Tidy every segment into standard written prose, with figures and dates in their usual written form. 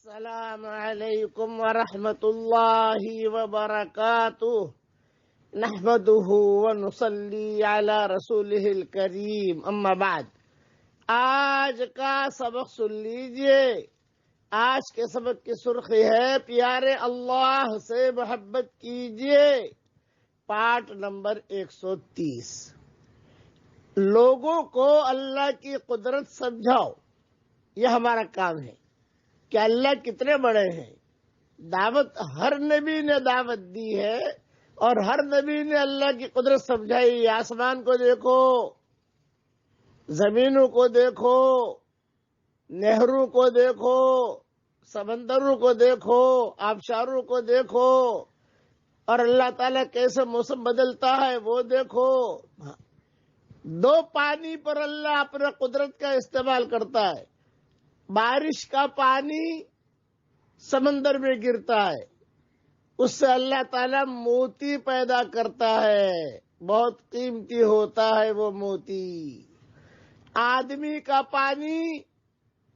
السلام علیکم ورحمۃ اللہ وبرکاتہ نحمده ونصلی علی رسولہ الکریم اما بعد۔ آج کا سبق سن لیجئے۔ آج کے سبق کی سرخی ہے پیارے اللہ سے محبت کیجئے، پارٹ نمبر 130۔ لوگوں کو اللہ کی قدرت سمجھاؤ، یہ ہمارا کام ہے کہ اللہ کتنے بڑے ہیں۔ دعوت ہر نبی نے دعوت دی ہے اور ہر نبی نے اللہ کی قدرت سمجھائی۔ آسمان کو دیکھو، زمینوں کو دیکھو، نہروں کو دیکھو، سمندروں کو دیکھو، آبشاروں کو دیکھو، اور اللہ تعالیٰ کیسے موسم بدلتا ہے وہ دیکھو۔ دو پانی پر اللہ اپنے قدرت کا استعمال کرتا ہے۔ بارش کا پانی سمندر میں گرتا ہے، اس سے اللہ تعالیٰ موتی پیدا کرتا ہے، بہت قیمتی ہوتا ہے وہ موتی۔ آدمی کا پانی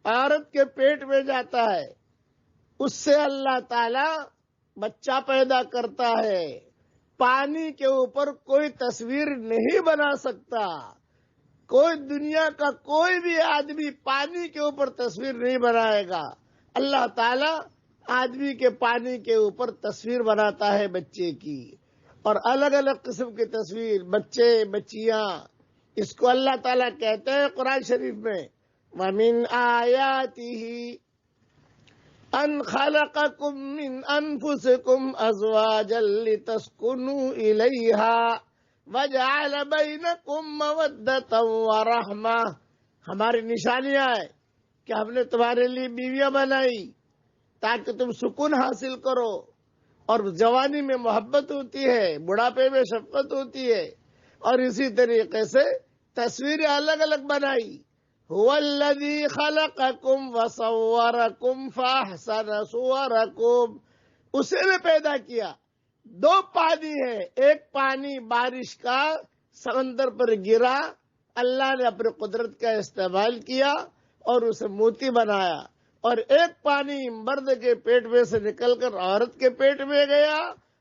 عورت کے پیٹ میں جاتا ہے، اس سے اللہ تعالیٰ بچہ پیدا کرتا ہے۔ پانی کے اوپر کوئی تصویر نہیں بنا سکتا، کوئی دنیا کا کوئی بھی آدمی پانی کے اوپر تصویر نہیں بنائے گا۔ اللہ تعالیٰ آدمی کے پانی کے اوپر تصویر بناتا ہے بچے کی، اور الگ الگ قسم کی تصویر، بچے بچیاں، اس کو اللہ تعالیٰ کہتے ہیں قرآن شریف میں وَمِنْ آيَاتِهِ أَنْ خَلَقَكُم مِّنْ أَنفُسِكُمْ أَزْوَاجًا لِتَسْكُنُوا إِلَيْهَا وَجَعَلَ بَيْنَكُمْ مَوَدَّةً وَرَحْمَةً۔ ہماری نشانیاں ہیں کہ ہم نے تمہارے لیے بیویاں بنائی تاکہ تم سکون حاصل کرو، اور جوانی میں محبت ہوتی ہے، بڑھاپے میں شفقت ہوتی ہے، اور اسی طریقے سے تصویریں الگ الگ بنائی۔ هُوَ الَّذِي خَلَقَكُمْ وَصَوَّرَكُمْ فَأَحْسَنَ صُوَرَكُمْ، اسے نے پیدا کیا۔ دو پانی ہے، ایک پانی بارش کا سمندر پر گرا، اللہ نے اپنی قدرت کا استعمال کیا اور اسے موتی بنایا، اور ایک پانی مرد کے پیٹ میں سے نکل کر عورت کے پیٹ میں گیا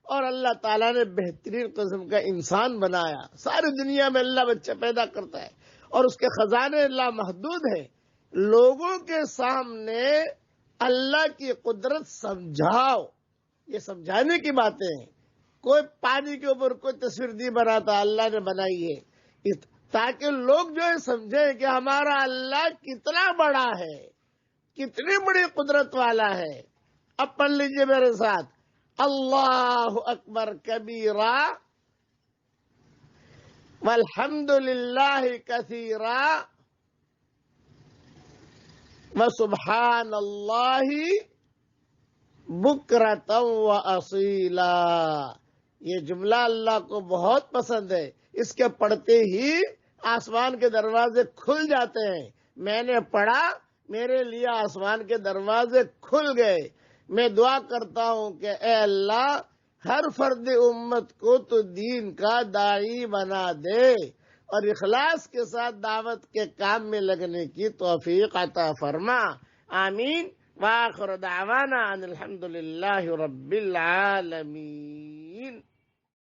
اور اللہ تعالیٰ نے بہترین قسم کا انسان بنایا۔ ساری دنیا میں اللہ بچہ پیدا کرتا ہے اور اس کے خزانے لامحدود ہیں۔ لوگوں کے سامنے اللہ کی قدرت سمجھاؤ، یہ سمجھانے کی باتیں ہیں۔ کوئی پانی کے اوپر کوئی تصویر نہیں بناتا، اللہ نے بنائی ہے تاکہ لوگ جو ہے سمجھیں کہ ہمارا اللہ کتنا بڑا ہے، کتنی بڑی قدرت والا ہے۔ اب پڑھ لیجئے میرے ساتھ، اللہ اکبر کبیرا والحمد للہ کثیرا وسبحان اللہ بکرۃ واصیلا۔ یہ جملہ اللہ کو بہت پسند ہے، اس کے پڑھتے ہی آسمان کے دروازے کھل جاتے ہیں۔ میں نے پڑھا، میرے لیے آسمان کے دروازے کھل گئے۔ میں دعا کرتا ہوں کہ اے اللہ ہر فرد امت کو تو دین کا داعی بنا دے اور اخلاص کے ساتھ دعوت کے کام میں لگنے کی توفیق عطا فرما، آمین۔ وآخر دعوانا ان الحمد للہ رب العالمین۔